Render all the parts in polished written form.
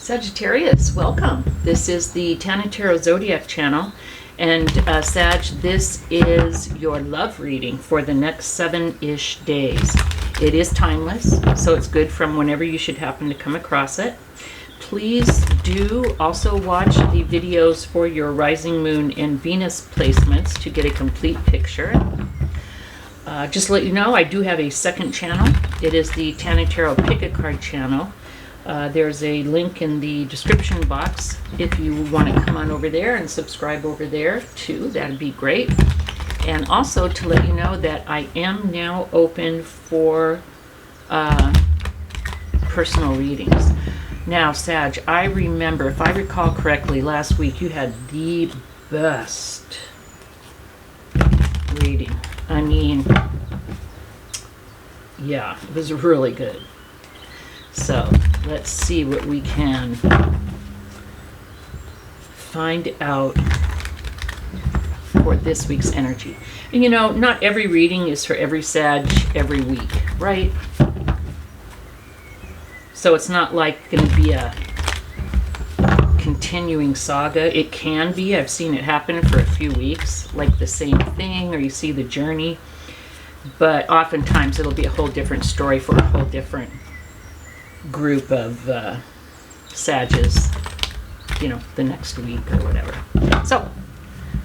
Sagittarius, welcome. This is the Tana Tarot Zodiac channel. And Sag, this is your love reading for the next 7-ish days. It is timeless, so it's good from whenever you should happen to come across it. Please do also watch the videos for your rising moon and Venus placements to get a complete picture. Just to let you know, I do have a second channel. It is the Tana Tarot Pick a Card channel. There's a link in the description box if you want to come on over there and subscribe over there too. That'd be great. And also to let you know that I am now open for personal readings. Now, Sag, I remember, if I recall correctly, last week you had the best reading. I mean, yeah, it was really good. So let's see what we can find out for this week's energy. And you know, not every reading is for every Sag every week, right? So it's not like going to be a continuing saga. It can be. I've seen it happen for a few weeks, like the same thing, or you see the journey. But oftentimes it'll be a whole different story for a whole different group of Sages, you know, the next week or whatever. So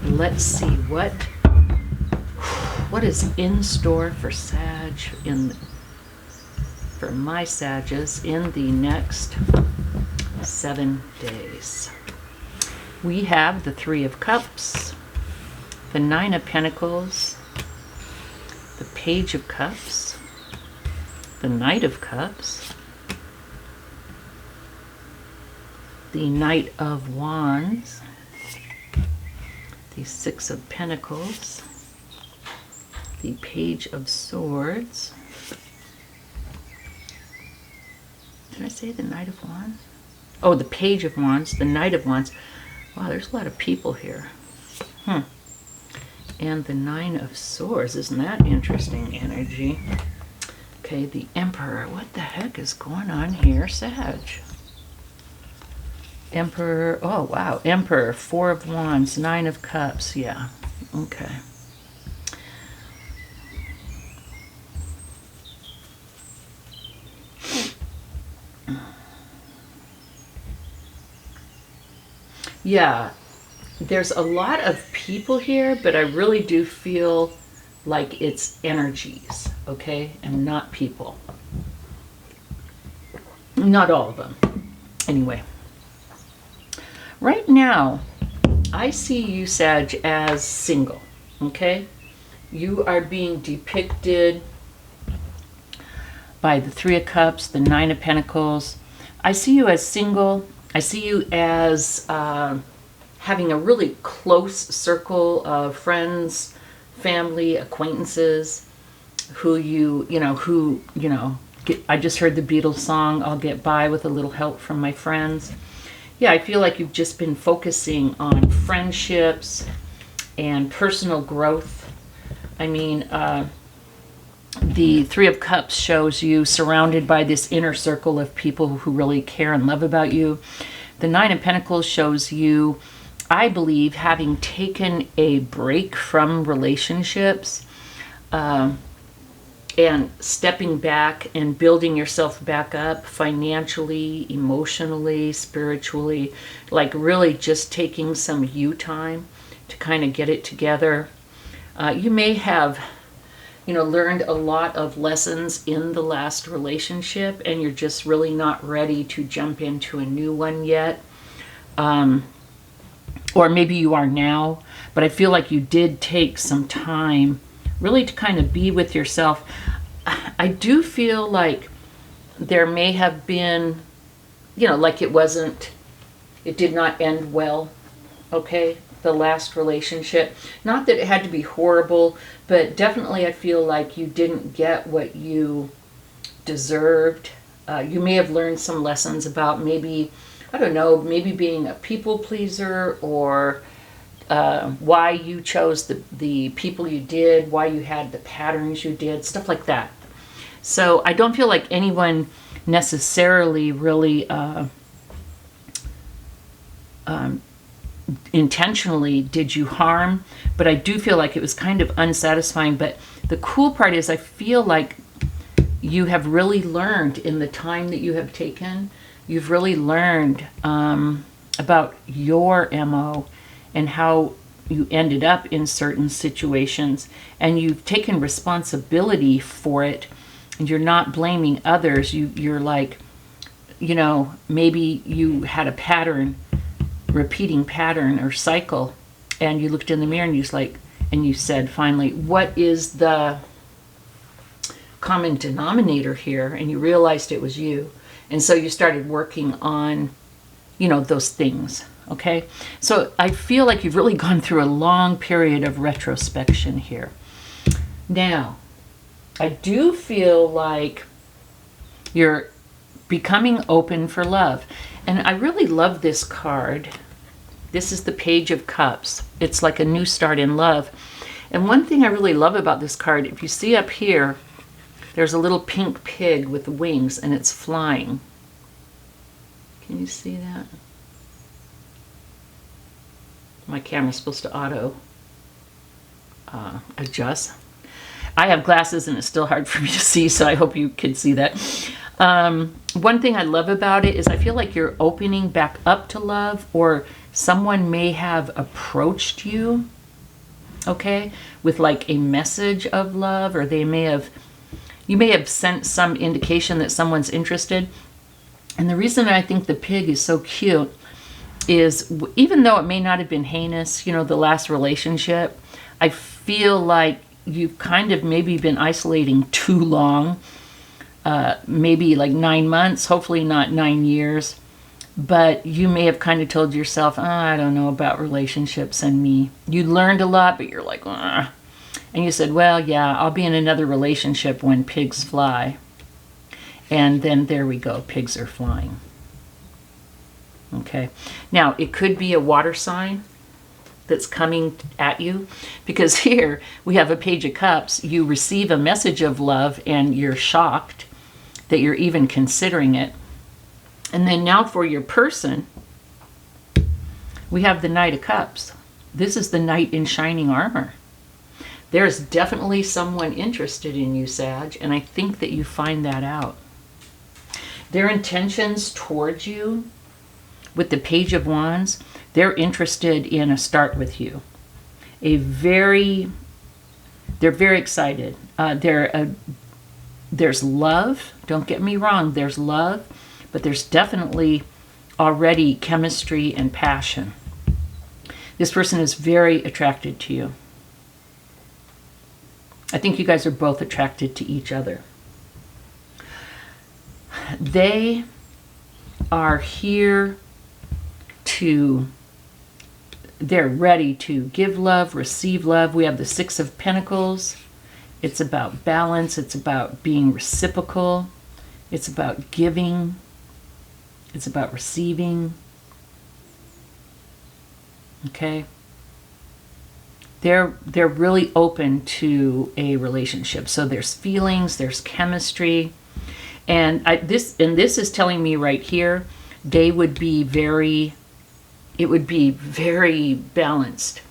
let's see what is in store for Sag, for my Sages in the next 7 days. We have the Three of Cups, the Nine of Pentacles, the Page of Cups, the Knight of Cups, the Knight of Wands, the Six of Pentacles, the Page of Swords. Did I say the Knight of Wands? Oh, the Page of Wands, the Knight of Wands. Wow, there's a lot of people here. And the Nine of Swords. Isn't that interesting energy? Okay, the Emperor. What the heck is going on here, Sag? Emperor, oh wow, Emperor, Four of Wands, Nine of Cups, yeah, okay. Yeah, there's a lot of people here, but I really do feel like it's energies, okay, and not people. Not all of them, anyway. Right now, I see you, Sag, as single, okay? You are being depicted by the Three of Cups, the Nine of Pentacles. I see you as single. I see you as having a really close circle of friends, family, acquaintances, I just heard the Beatles song, I'll get by with a little help from my friends. Yeah, I feel like you've just been focusing on friendships and personal growth. I mean, the Three of Cups shows you surrounded by this inner circle of people who really care and love about you. The Nine of Pentacles shows you, I believe, having taken a break from relationships and stepping back and building yourself back up financially, emotionally, spiritually, like really just taking some you time to kind of get it together. You may have, learned a lot of lessons in the last relationship and you're just really not ready to jump into a new one yet. Or maybe you are now, but I feel like you did take some time really to kind of be with yourself. I do feel like there may have been, like it did not end well, okay, the last relationship. Not that it had to be horrible, but definitely I feel like you didn't get what you deserved. You may have learned some lessons about maybe being a people pleaser, or why you chose the people you did, why you had the patterns you did, stuff like that. So I don't feel like anyone necessarily really intentionally did you harm, but I do feel like it was kind of unsatisfying. But the cool part is I feel like you have really learned in the time that you have taken, you've really learned about your MO and how you ended up in certain situations, and you've taken responsibility for it, and you're not blaming others. You're like, you know, maybe you had a pattern, repeating pattern or cycle, and you looked in the mirror and you said finally, what is the common denominator here? And you realized it was you, and so you started working on, you know, those things. Okay, so I feel like you've really gone through a long period of retrospection here. Now, I do feel like you're becoming open for love. And I really love this card. This is the Page of Cups. It's like a new start in love. And one thing I really love about this card, if you see up here, there's a little pink pig with wings and it's flying. Can you see that? My camera's supposed to auto adjust. I have glasses and it's still hard for me to see, so I hope you can see that. One thing I love about it is I feel like you're opening back up to love, or someone may have approached you, okay, with like a message of love, or you may have sent some indication that someone's interested. And the reason I think the pig is so cute is, even though it may not have been heinous, you know, the last relationship, I feel like you've kind of maybe been isolating too long, maybe like 9 months, hopefully not 9 years, but you may have kind of told yourself, I don't know about relationships and me. You learned a lot, but you're like, and you said, well, yeah, I'll be in another relationship when pigs fly. And then there we go, pigs are flying. Okay, now it could be a water sign that's coming at you, because here we have a Page of Cups. You receive a message of love and you're shocked that you're even considering it. And then now for your person, we have the Knight of Cups. This is the knight in shining armor. There's definitely someone interested in you, Sag, and I think that you find that out. Their intentions towards you, with the Page of Wands, they're interested in a start with you. They're very excited. There's love. Don't get me wrong. There's love, but there's definitely already chemistry and passion. This person is very attracted to you. I think you guys are both attracted to each other. They are here they're ready to give love, receive love. We have the Six of Pentacles. It's about balance. It's about being reciprocal. It's about giving. It's about receiving. Okay? They're really open to a relationship. So there's feelings, there's chemistry. And this is telling me right here, it would be very balanced.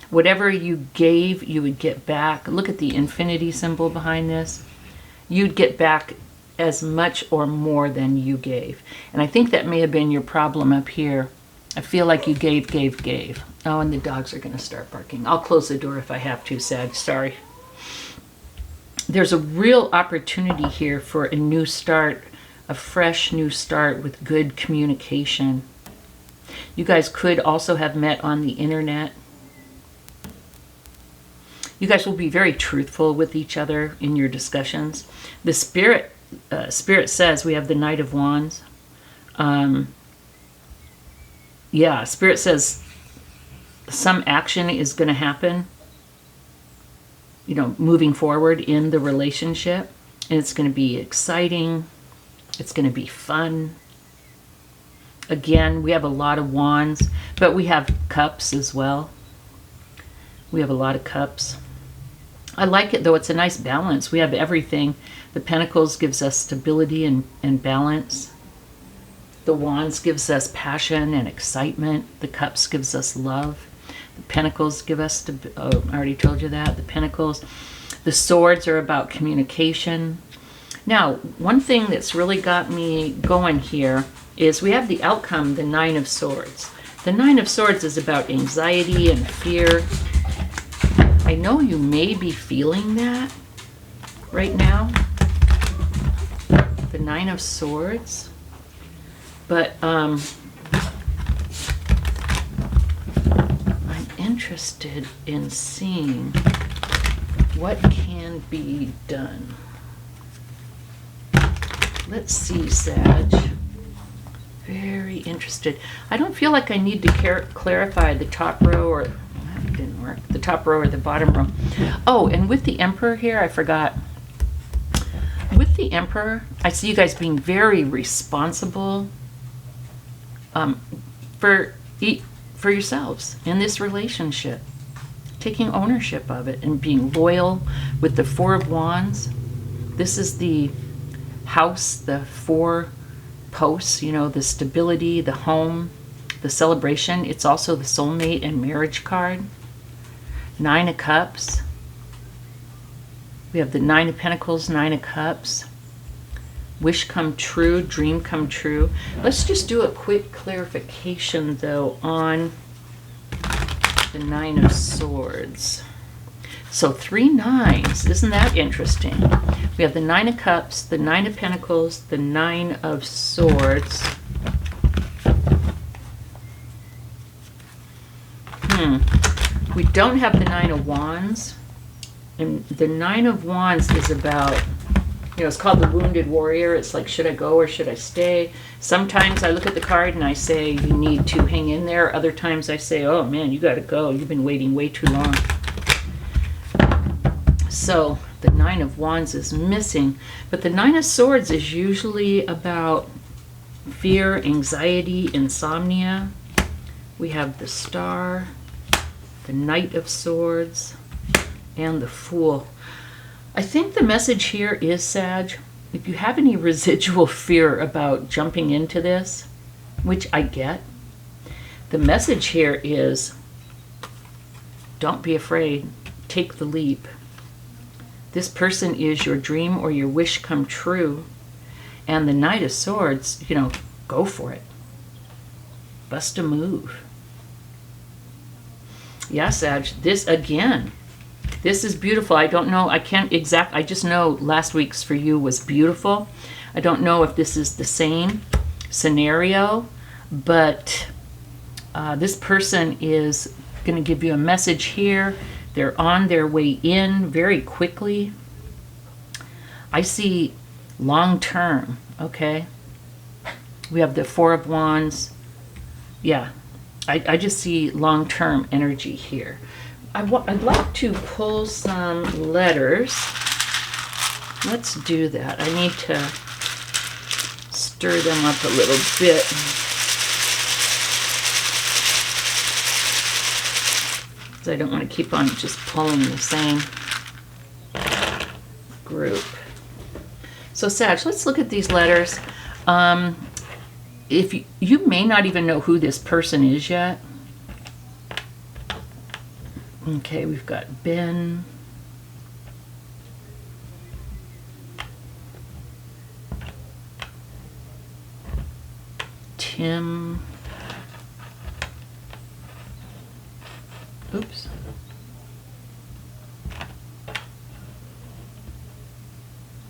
Whatever you gave, you would get back. Look at the infinity symbol behind this. You'd get back as much or more than you gave. And I think that may have been your problem up here. I feel like you gave. Oh, and the dogs are going to start barking. I'll close the door if I have to, Sag. Sorry. There's a real opportunity here for a new start, a fresh new start with good communication. You guys could also have met on the internet. You guys will be very truthful with each other in your discussions. The Spirit says we have the Knight of Wands. Yeah, Spirit says some action is going to happen, you know, moving forward in the relationship. And it's going to be exciting. It's going to be fun. Again, we have a lot of wands, but we have cups as well. We have a lot of cups. I like it, though. It's a nice balance. We have everything. The Pentacles gives us stability and balance. The Wands gives us passion and excitement. The Cups gives us love. The Pentacles give us, oh, I already told you that. The Pentacles. The Swords are about communication. Now, one thing that's really got me going here is we have the outcome, the Nine of Swords. The Nine of Swords is about anxiety and fear. I know you may be feeling that right now. The Nine of Swords. But I'm interested in seeing what can be done. Let's see, Sag. Very interested. I don't feel like I need to clarify the top row, or that didn't work. The top row or the bottom row. Oh, and with the Emperor here, I forgot. With the Emperor, I see you guys being very responsible for yourselves in this relationship, taking ownership of it and being loyal. With the Four of Wands, this is the house, the four posts, you know, the stability, the home, the celebration. It's also the soulmate and marriage card. Nine of Cups. We have the Nine of Pentacles, Nine of Cups. Wish come true, dream come true. Let's just do a quick clarification, though, on the Nine of Swords. So 3 nines. Isn't that interesting? We have the Nine of Cups, the Nine of Pentacles, the Nine of Swords. We don't have the Nine of Wands. And the Nine of Wands is about, you know, it's called the Wounded Warrior. It's like, should I go or should I stay? Sometimes I look at the card and I say, you need to hang in there. Other times I say, oh man, you got to go. You've been waiting way too long. So the Nine of Wands is missing. But the Nine of Swords is usually about fear, anxiety, insomnia. We have the Star, the Knight of Swords, and the Fool. I think the message here is, Sag, if you have any residual fear about jumping into this, which I get, the message here is don't be afraid. Take the leap. This person is your dream or your wish come true. And the Knight of Swords, you know, go for it. Bust a move. Yeah, Sag, this again. This is beautiful. I don't know. I can't I just know last week's for you was beautiful. I don't know if this is the same scenario, but this person is going to give you a message here. They're on their way in very quickly. I see long term, okay? We have the Four of Wands. Yeah, I just see long term energy here. I'd like to pull some letters. Let's do that. I need to stir them up a little bit. I don't want to keep on just pulling the same group. So Sag, let's look at these letters. If you may not even know who this person is yet. Okay, we've got Ben. Tim. Oops.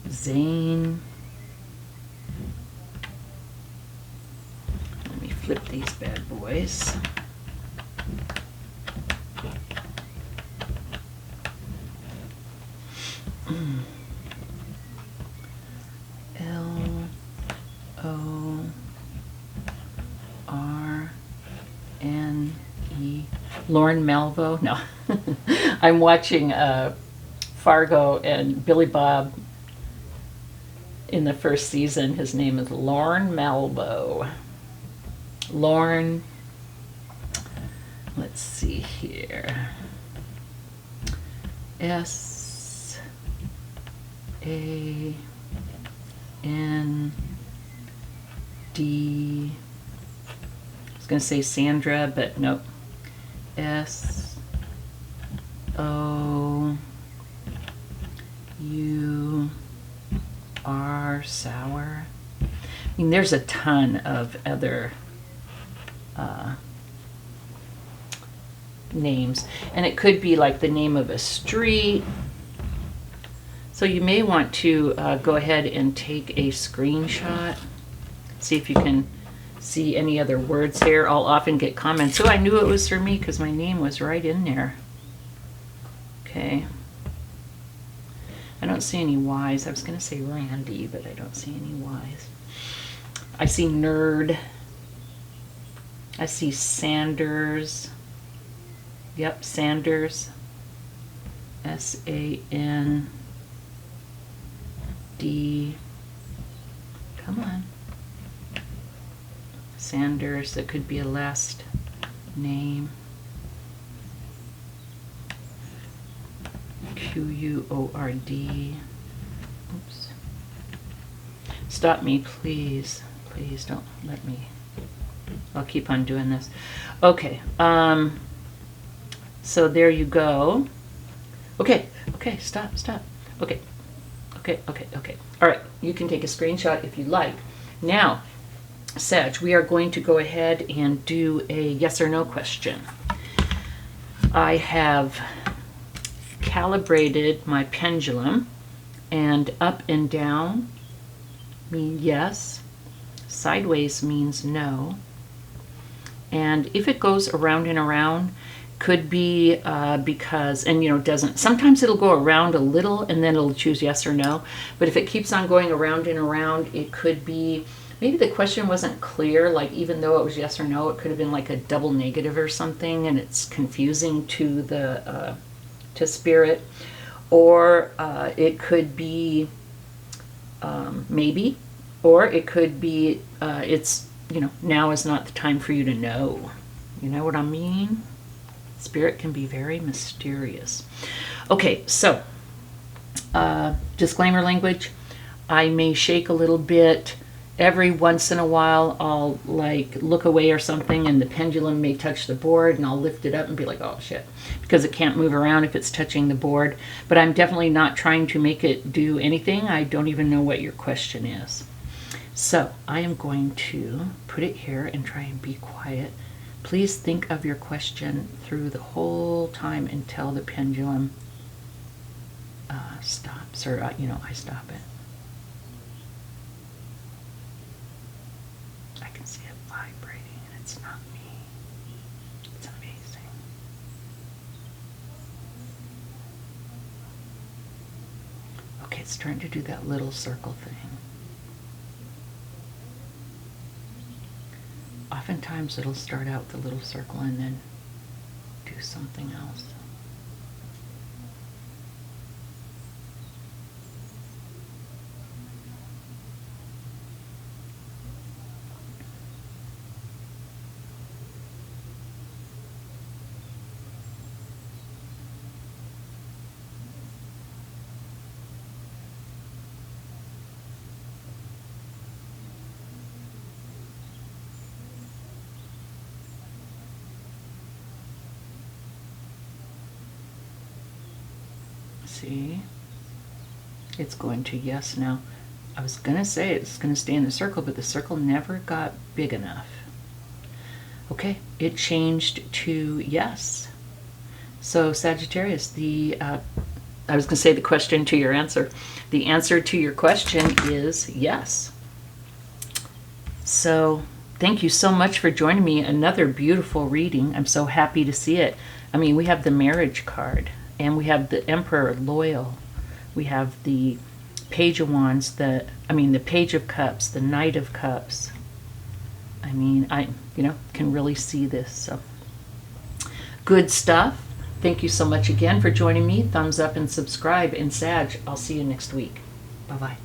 Zane. Let me flip these bad boys. L-O-R-N-E. Lauren Malvo. No. I'm watching Fargo, and Billy Bob in the first season, his name is Lauren Malvo. Lauren, let's see here. S-A-N-E. D. I was going to say Sandra, but nope. S O U R, sour. I mean, there's a ton of other names, and it could be like the name of a street. So you may want to go ahead and take a screenshot. See if you can see any other words here. I'll often get comments. Oh, I knew it was for me because my name was right in there. Okay. I don't see any Y's. I was going to say Randy, but I don't see any Y's. I see nerd. I see Sanders. Yep, Sanders. S-A-N-D. Come on. Sanders, that could be a last name. Q-U-O-R-D. Oops. Stop me, please. Please don't let me. I'll keep on doing this. Okay. So there you go. Okay. Okay. Stop. Okay. Okay. All right. You can take a screenshot if you like. Now, Sag, we are going to go ahead and do a yes or no question. I have calibrated my pendulum, and up and down mean yes, sideways means no, and if it goes around and around, could be because, and doesn't, sometimes it'll go around a little and then it'll choose yes or no, but if it keeps on going around and around, it could be maybe the question wasn't clear, like even though it was yes or no, it could have been like a double negative or something, and it's confusing to the to spirit, or it could be maybe, or it could be it's now is not the time for you to know. You know what I mean? Spirit can be very mysterious. Okay, so disclaimer language. I may shake a little bit. Every once in a while, I'll like look away or something, and the pendulum may touch the board, and I'll lift it up and be like, oh shit, because it can't move around if it's touching the board. But I'm definitely not trying to make it do anything. I don't even know what your question is. So I am going to put it here and try and be quiet. Please think of your question through the whole time until the pendulum stops, or I stop it. I can see it vibrating, and it's not me. It's amazing. Okay, it's trying to do that little circle thing. Oftentimes it'll start out with a little circle and then do something else. See, it's going to yes now. I was going to say it's going to stay in the circle, but the circle never got big enough. Okay, it changed to yes. So Sagittarius, I was going to say the question to your answer. The answer to your question is yes. So thank you so much for joining me. Another beautiful reading. I'm so happy to see it. I mean, we have the marriage card. And we have the Emperor, loyal. We have the Page of Wands, the Page of Cups, the Knight of Cups. I mean, I can really see this. So good stuff. Thank you so much again for joining me. Thumbs up and subscribe. And Sag, I'll see you next week. Bye-bye.